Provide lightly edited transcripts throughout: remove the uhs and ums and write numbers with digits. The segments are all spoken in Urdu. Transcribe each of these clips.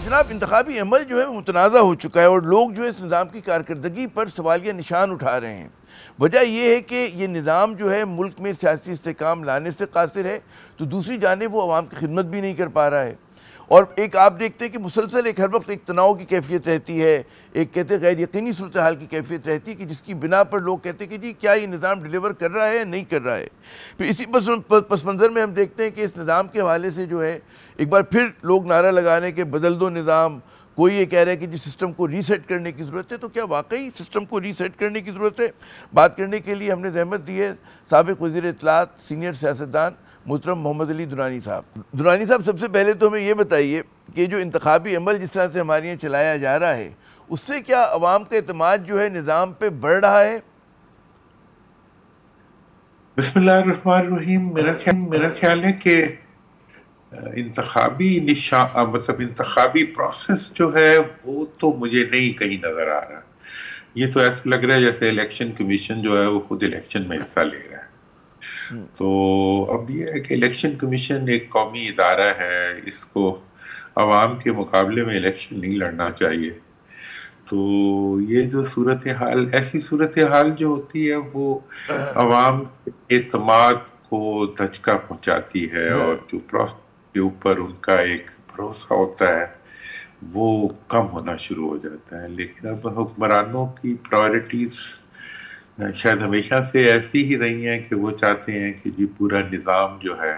جناب انتخابی عمل جو ہے وہ متنازع ہو چکا ہے اور لوگ جو ہے اس نظام کی کارکردگی پر سوالیہ نشان اٹھا رہے ہیں۔ وجہ یہ ہے کہ یہ نظام جو ہے ملک میں سیاسی استحکام لانے سے قاصر ہے، تو دوسری جانب وہ عوام کی خدمت بھی نہیں کر پا رہا ہے۔ اور ایک آپ دیکھتے ہیں کہ مسلسل ایک ہر وقت ایک تناؤ کی کیفیت رہتی ہے، ایک کہتے ہیں غیر یقینی صورتحال کی کیفیت رہتی ہے کہ جس کی بنا پر لوگ کہتے ہیں کہ جی کیا یہ نظام ڈیلیور کر رہا ہے یا نہیں کر رہا ہے۔ پھر اسی پس منظر میں ہم دیکھتے ہیں کہ اس نظام کے حوالے سے جو ہے ایک بار پھر لوگ نعرہ لگانے کے بدل دو نظام، کوئی یہ کہہ رہا ہے کہ جی سسٹم کو ریسیٹ کرنے کی ضرورت ہے۔ تو کیا واقعی سسٹم کو ریسیٹ کرنے کی ضرورت ہے؟ بات کرنے کے لیے ہم نے زحمت دی ہے سابق وزیر اطلاعات، سینئر سیاستدان محترم محمد علی درانی صاحب۔ درانی صاحب، سب سے پہلے تو ہمیں یہ بتائیے کہ جو انتخابی عمل جس طرح سے ہمارے یہاں چلایا جا رہا ہے، اس سے کیا عوام کا اعتماد جو ہے نظام پہ بڑھ رہا ہے؟ بسم اللہ الرحمن الرحیم۔ میرا خیال ہے کہ انتخابی پروسیس جو ہے وہ تو مجھے نہیں کہیں نظر آ رہا۔ یہ تو ایسا لگ رہا ہے جیسے الیکشن کمیشن جو ہے وہ خود الیکشن میں حصہ لے رہا ہے۔ تو اب یہ ہے کہ الیکشن کمیشن ایک قومی ادارہ ہے، اس کو عوام کے مقابلے میں الیکشن نہیں لڑنا چاہیے۔ تو یہ جو صورتحال، ایسی صورتحال جو ہوتی ہے وہ عوام کے اعتماد کو دھچکا پہنچاتی ہے، اور جو پروسیس کے اوپر ان کا ایک بھروسہ ہوتا ہے وہ کم ہونا شروع ہو جاتا ہے۔ لیکن اب حکمرانوں کی پرائرٹیز شاید ہمیشہ سے ایسی ہی رہی ہیں کہ وہ چاہتے ہیں کہ جی پورا نظام جو ہے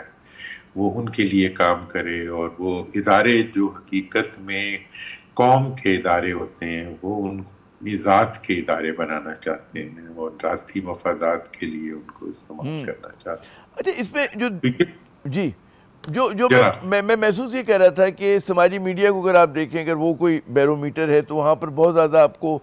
وہ ان کے لیے کام کرے، اور وہ ادارے جو حقیقت میں قوم کے ادارے ہوتے ہیں وہ ان اپنی ذات کے ادارے بنانا چاہتے ہیں اور ذاتی مفادات کے لیے ان کو استعمال کرنا چاہتے ہیں۔ اچھا، اس میں جو جی جو جناب میں محسوس یہ کر رہا تھا کہ سماجی میڈیا کو اگر آپ دیکھیں، اگر وہ کوئی بیرو میٹر ہے تو وہاں پر بہت زیادہ آپ کو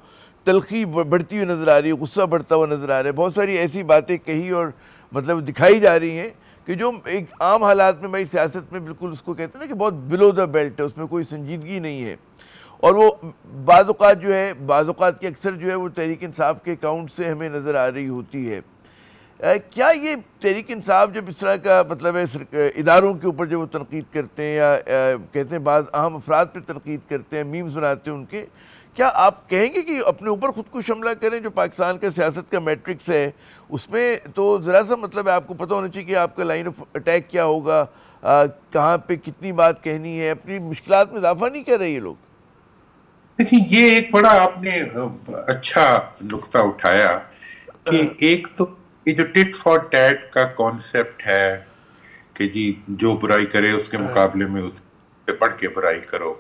تلخی بڑھتی ہوئی نظر آ رہی ہے، غصہ بڑھتا ہوا نظر آ رہا ہے، بہت ساری ایسی باتیں کہی اور مطلب دکھائی جا رہی ہیں کہ جو ایک عام حالات میں بھائی سیاست میں بالکل اس کو کہتے ہیں نا کہ بہت بلو دا بیلٹ ہے، اس میں کوئی سنجیدگی نہیں ہے، اور وہ بعض اوقات کی اکثر جو ہے وہ تحریک انصاف کے اکاؤنٹ سے ہمیں نظر آ رہی ہوتی ہے۔ کیا یہ تحریک انصاف جب اس طرح کا مطلب ہے اداروں کے اوپر جب وہ تنقید کرتے ہیں یا کہتے ہیں بعض اہم افراد پہ تنقید کرتے ہیں، میمز بناتے ہیں ان کے، کیا آپ کہیں گے کہ اپنے اوپر خود کو شملہ کریں؟ جو پاکستان کا سیاست کا میٹرکس ہے اس میں تو ذرا سا مطلب ہے آپ کو پتہ ہونا چاہیے کہ آپ کا لائن آف اٹیک کیا ہوگا، کہاں پہ کتنی بات کہنی ہے، اپنی مشکلات میں اضافہ نہیں کر رہے یہ لوگ؟ دیکھیں، یہ ایک بڑا آپ نے اچھا نقطہ اٹھایا کہ ایک تو یہ جو ٹٹ فار ٹیٹ کا کانسیپٹ ہے کہ جی جو برائی کرے اس کے مقابلے میں اس سے بڑھ کے برائی کرو،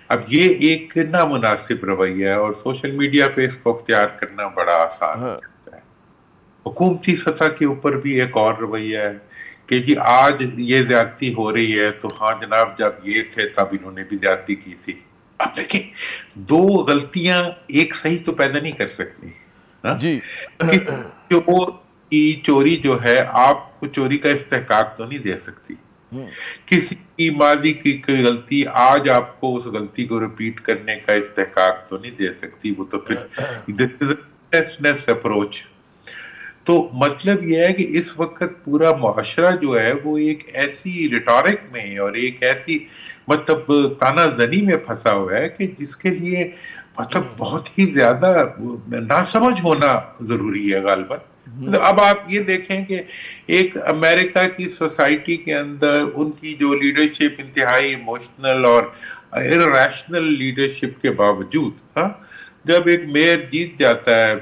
اب یہ ایک نامناسب رویہ ہے، اور سوشل میڈیا پہ اس کو اختیار کرنا بڑا آسان ہو جاتا ہے۔ حکومتی سطح کے اوپر بھی ایک اور رویہ ہے کہ جی آج یہ زیادتی ہو رہی ہے تو ہاں جناب جب یہ تھے تب انہوں نے بھی زیادتی کی تھی۔ اب دیکھیں، دو غلطیاں ایک صحیح تو پیدا نہیں کر سکتی۔ جی چوری جو ہے آپ کو چوری کا استحقاق تو نہیں دے سکتی، کسی کی ماضی کی کوئی غلطی آج آپ کو اس غلطی کو ریپیٹ کرنے کا استحقاق تو نہیں دے سکتی، وہ تو پھر اپروچ۔ تو مطلب یہ ہے کہ اس وقت پورا معاشرہ جو ہے وہ ایک ایسی ریٹورک میں اور ایک ایسی مطلب تانا زنی میں پھنسا ہوا ہے کہ جس کے لیے مطلب بہت ہی زیادہ ناسمجھ ہونا ضروری ہے غالباً۔ اب آپ یہ دیکھیں کہ ایک امریکہ کی سوسائٹی کے اندر ان کی جو لیڈرشپ انتہائی ایموشنل اور ارریشنل لیڈرشپ کے باوجود جب ایک میئر جیت جاتا ہے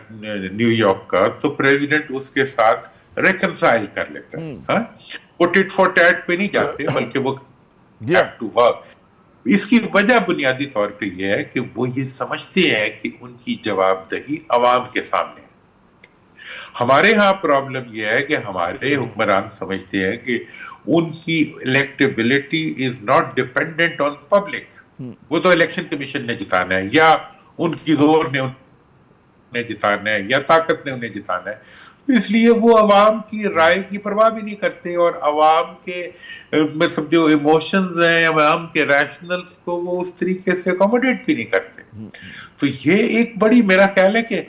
نیو یارک کا تو پریزیڈنٹ اس کے ساتھ ریکنسائل کر لیتا ہے، وہ ٹٹ فار ٹیٹ پہ نہیں جاتے بلکہ وہ بیک ٹو ورک۔ اس کی وجہ بنیادی طور پہ یہ ہے کہ وہ یہ سمجھتے ہیں کہ ان کی جواب دہی عوام کے سامنے ہے۔ ہمارے ہاں پرابلم یہ ہے کہ ہمارے حکمران سمجھتے ہیں کہ ان کی electability is not dependent on public, وہ تو الیکشن کمیشن نے جتانا ہے یا ان کی زور نے انہیں جتانا ہے یا طاقت نے انہیں جتانا ہے، اس لیے وہ عوام کی رائے کی پرواہ بھی نہیں کرتے، اور عوام کے مطلب جو ایموشنز ہیں عوام کے ریشنلز کو وہ اس طریقے سے اکوموڈیٹ بھی نہیں کرتے۔ تو یہ ایک بڑی میرا خیال ہے کہ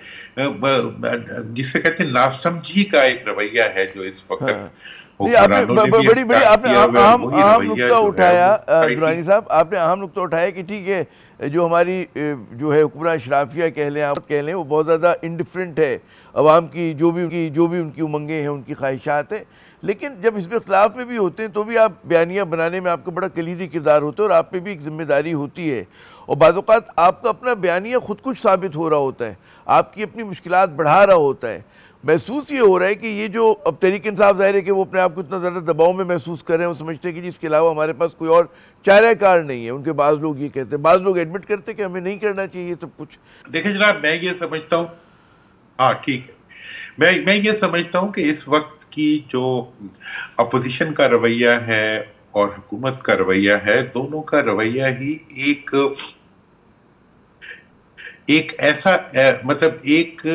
جسے کہتے ہیں ناسمجھی کا ایک رویہ ہے جو اس وقت آپ نے حکمرانوں نے بھی بڑی بڑی اختیار آپ نے کیا ہوا ہے، اہم وہی اہم رویہ نقطہ جو ہے وہ اٹھایا سوسائٹی. درانی صاحب، آپ نے اہم نقطہ اٹھایا کہ ٹھیک ہے جو ہماری جو ہے حکمراں اشرافیہ کہہ لیں آپ کہہ لیں، وہ بہت زیادہ انڈیفرنٹ ہے عوام کی جو بھی ان کی امنگیں ہیں، ان کی خواہشات ہیں، لیکن جب اس میں اختلاف میں بھی ہوتے ہیں تو بھی آپ بیانیہ بنانے میں آپ کا بڑا کلیدی کردار ہوتا ہے، اور آپ پہ بھی ایک ذمہ داری ہوتی ہے، اور بعض اوقات آپ کا اپنا بیانیہ خود کچھ ثابت ہو رہا ہوتا ہے، آپ کی اپنی مشکلات بڑھا رہا ہوتا ہے۔ محسوس یہ ہو رہا ہے کہ یہ جو اب تحریک انصاف، ظاہر ہے کہ وہ اپنے آپ کو اتنا زیادہ دباؤ میں محسوس کر رہے ہیں، وہ سمجھتے ہیں کہ جی اس کے علاوہ ہمارے پاس کوئی اور چارہ کار نہیں ہے۔ ان کے بعض لوگ یہ کہتے ہیں، بعض لوگ ایڈمٹ کرتے ہیں کہ ہمیں نہیں کرنا چاہیے یہ سب کچھ۔ دیکھیں جناب، میں یہ سمجھتا ہوں، ہاں ٹھیک ہے، میں یہ سمجھتا ہوں کہ اس وقت کی جو اپوزیشن کا رویہ ہے اور حکومت کا رویہ ہے، دونوں کا رویہ ہی ایک ایسا مطلب ایک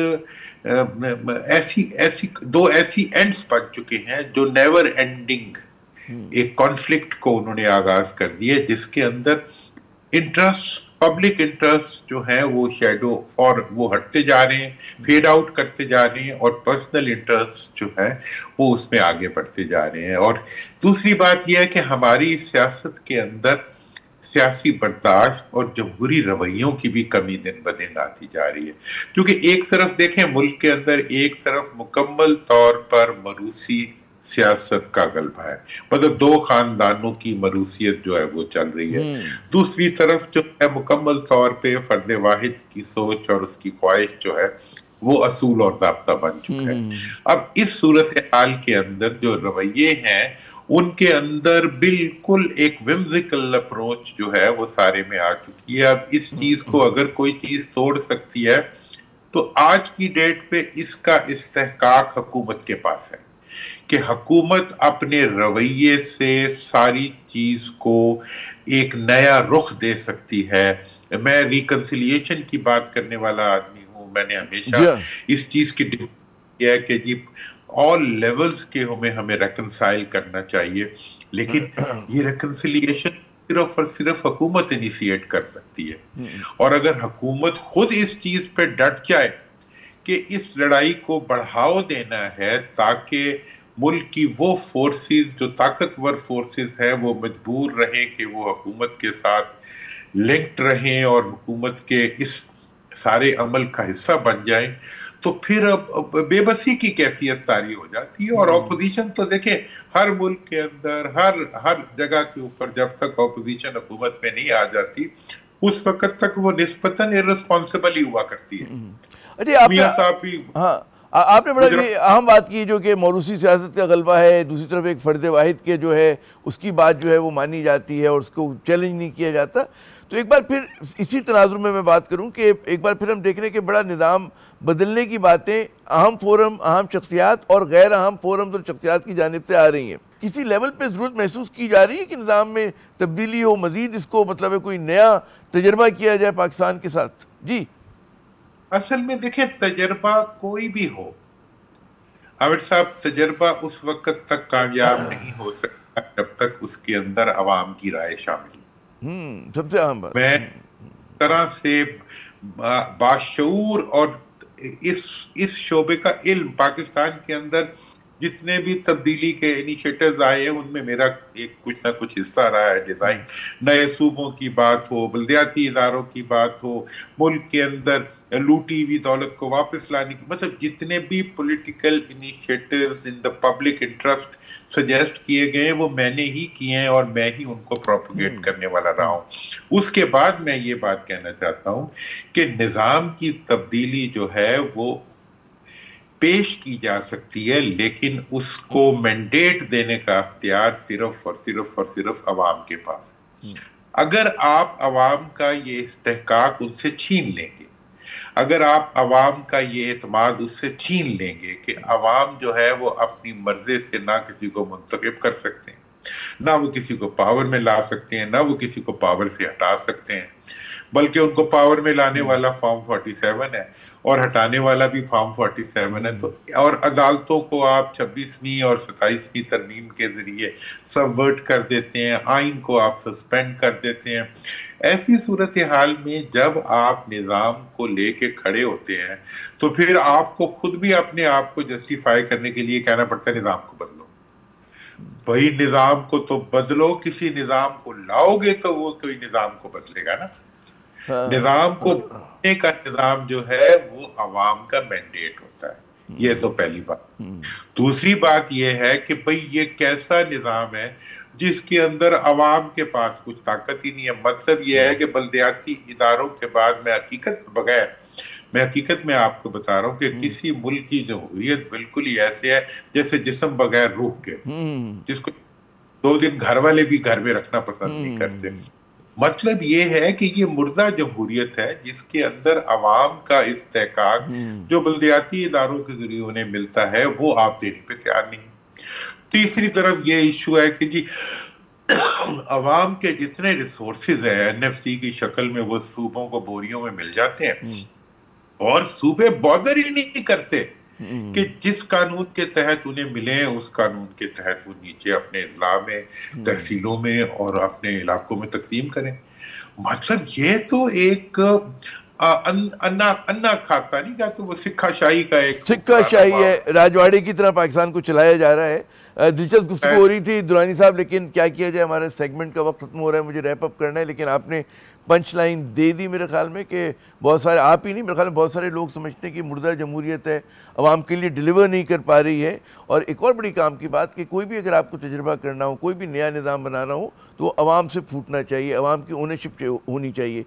ایسی دو ایسی اینڈز بن چکے ہیں جو نیور اینڈنگ ایک کانفلکٹ کو انہوں نے آغاز کر دیا، جس کے اندر انٹرسٹ، پبلک انٹرسٹ جو ہیں وہ شیڈو اور وہ ہٹتے جا رہے ہیں، فیڈ آؤٹ کرتے جا رہے ہیں، اور پرسنل انٹرسٹ جو ہے وہ اس میں آگے بڑھتے جا رہے ہیں۔ اور دوسری بات یہ ہے کہ ہماری سیاست کے اندر سیاسی برداشت اور جمہوری رویوں کی بھی کمی دن بدن آتی جا رہی ہے، کیونکہ ایک طرف دیکھیں ملک کے اندر ایک طرف مکمل طور پر موروثی سیاست کا غلبہ ہے، مطلب دو خاندانوں کی موروثیت جو ہے وہ چل رہی ہے، دوسری طرف جو ہے مکمل طور پہ فرد واحد کی سوچ اور اس کی خواہش جو ہے وہ اصول اور ضابطہ بن چکا ہے۔ اب اس صورتحال کے اندر جو رویے ہیں ان کے اندر بالکل ایک ومزیکل اپروچ جو ہے وہ سارے میں آ چکی ہے۔ اب اس چیز کو اگر کوئی چیز توڑ سکتی ہے تو آج کی ڈیٹ پہ اس کا استحقاق حکومت کے پاس ہے، کہ حکومت اپنے رویے سے ساری چیز کو ایک نیا رخ دے سکتی ہے۔ میں ریکنسیلیشن کی بات کرنے والا آدمی ہوں، میں نے ہمیشہ اس چیز کی کیا ہے کہ جی آل لیولز کے ہمیں ریکنسائل کرنا چاہیے، لیکن یہ ریکنسیلیشن صرف اور صرف حکومت انیشیٹ کر سکتی ہے، اور اگر حکومت خود اس چیز پہ ڈٹ جائے کہ اس لڑائی کو بڑھاؤ دینا ہے تاکہ ملک کی وہ فورسز جو طاقتور فورسز ہیں وہ مجبور رہیں کہ وہ حکومت کے ساتھ لنکڈ رہیں اور حکومت کے اس سارے عمل کا حصہ بن جائیں، تو پھر اب بے بسی کی کیفیت طاری ہو جاتی ہے۔ اور اپوزیشن تو دیکھیں ہر ملک کے اندر ہر جگہ کے اوپر جب تک اپوزیشن حکومت میں نہیں آ جاتی اس وقت تک وہ نسبتاً ارسپانسبل ہی ہوا کرتی ہے۔ جی میاں صاحب بھی ہاں آپ نے بڑا یہ اہم بات کی جو کہ موروثی سیاست کا غلبہ ہے، دوسری طرف ایک فرد واحد کے جو ہے اس کی بات جو ہے وہ مانی جاتی ہے اور اس کو چیلنج نہیں کیا جاتا۔ تو ایک بار پھر اسی تناظر میں بات کروں کہ ایک بار پھر ہم دیکھ رہے ہیں کہ بڑا نظام بدلنے کی باتیں اہم فورم، اہم شخصیات اور غیر اہم فورمز اور شخصیات کی جانب سے آ رہی ہیں۔ کسی لیول پہ ضرورت محسوس کی جا رہی ہے کہ نظام میں تبدیلی ہو، مزید اس کو مطلب ہے کوئی نیا تجربہ کیا جائے پاکستان کے ساتھ؟ جی اصل میں دیکھیں تجربہ کوئی بھی ہو عامر صاحب، تجربہ اس وقت تک کامیاب نہیں ہو سکتا جب تک اس کے اندر عوام کی رائے شامل ہو۔ سب سے اہم بات میں طرح سے باشعور اور اس شعبے کا علم پاکستان کے اندر جتنے بھی تبدیلی کے انیشیٹوز آئے ہیں ان میں میرا ایک کچھ نہ کچھ حصہ رہا ہے۔ ڈیزائن نئے صوبوں کی بات ہو، بلدیاتی اداروں کی بات ہو، ملک کے اندر لوٹی ہوئی دولت کو واپس لانے کی، مطلب جتنے بھی political initiatives in the public interest suggest کیے گئے وہ میں نے ہی کیے ہیں اور میں ہی ان کو پروپیگیٹ کرنے والا رہا ہوں۔ اس کے بعد میں یہ بات کہنا چاہتا ہوں کہ نظام کی تبدیلی جو ہے وہ پیش کی جا سکتی ہے، لیکن اس کو مینڈیٹ دینے کا اختیار صرف اور صرف اور صرف عوام کے پاس ہے۔ اگر آپ عوام کا یہ استحقاق ان سے چھین لیں گے، اگر آپ عوام کا یہ اعتماد اس سے چھین لیں گے کہ عوام جو ہے وہ اپنی مرضی سے نہ کسی کو منتخب کر سکتے ہیں، نہ وہ کسی کو پاور میں لا سکتے ہیں، نہ وہ کسی کو پاور سے ہٹا سکتے ہیں، بلکہ ان کو پاور میں لانے والا فارم 47 ہے اور ہٹانے والا بھی فارم 47 ہے، تو اور عدالتوں کو آپ 26ویں اور 27ویں ترمیم کے ذریعے سبورٹ کر دیتے ہیں، آئین کو آپ سسپینڈ کر دیتے ہیں۔ ایسی صورتحال میں جب آپ نظام کو لے کے کھڑے ہوتے ہیں تو پھر آپ کو خود بھی اپنے آپ کو جسٹیفائی کرنے کے لیے کہنا پڑتا ہے نظام کو بدلو۔ وہی نظام کو تو بدلو، کسی نظام کو لاؤ گے تو وہ کوئی نظام کو بدلے گا نا. نظام کو بدلنے کا نظام جو ہے وہ عوام کا مینڈیٹ ہوتا ہے. یہ تو پہلی بات. دوسری بات یہ ہے کہ بھئی یہ کیسا نظام ہے جس کے اندر عوام کے پاس کچھ طاقت ہی نہیں ہے. مطلب یہ ہے کہ بلدیاتی اداروں کے بعد میں حقیقت میں آپ کو بتا رہا ہوں کہ کسی ملک کی جمہوریت بالکل ہی ایسے ہے جیسے جسم بغیر روح کے، جس کو 2 دن گھر والے بھی گھر میں رکھنا پسند نہیں کرتے. مطلب یہ ہے کہ یہ مردہ جمہوریت ہے جس کے اندر عوام کا استحقاق جو بلدیاتی اداروں کے ذریعے انہیں ملتا ہے وہ آپ دینے پہ تیار نہیں. تیسری طرف یہ ایشو ہے کہ جی عوام کے جتنے ریسورسز ہیں این ایف سی کی شکل میں وہ صوبوں کو بوریوں میں مل جاتے ہیں، اور صوبے بادر ہی نہیں کرتے کہ جس قانون کے تحت انہیں ملے اس قانون کے تحت وہ نیچے اپنے اضلاع میں، تحصیلوں میں اور اپنے علاقوں میں تقسیم کریں. مطلب یہ تو ایک انا کھاتا نہیں کہا تو وہ سکھا شاہی کا ایک سکھا شاہی ہے، راجواڑے کی طرح پاکستان کو چلایا جا رہا ہے. دلچسپ گفتگو ہو رہی تھی درانی صاحب، لیکن کیا کیا جائے، ہمارے سیگمنٹ کا وقت ختم ہو رہا ہے، مجھے ریپ اپ کرنا ہے. لیکن آپ نے پنچ لائن دے دی میرے خیال میں کہ بہت سارے، آپ ہی نہیں میرے خیال میں بہت سارے لوگ سمجھتے ہیں کہ مردہ جمہوریت ہے، عوام کے لیے ڈیلیور نہیں کر پا رہی ہے. اور ایک اور بڑی کام کی بات کہ کوئی بھی اگر آپ کو تجربہ کرنا ہو، کوئی بھی نیا نظام بنانا ہو تو وہ عوام سے پھوٹنا چاہیے، عوام کی اونرشپ ہونی چاہیے.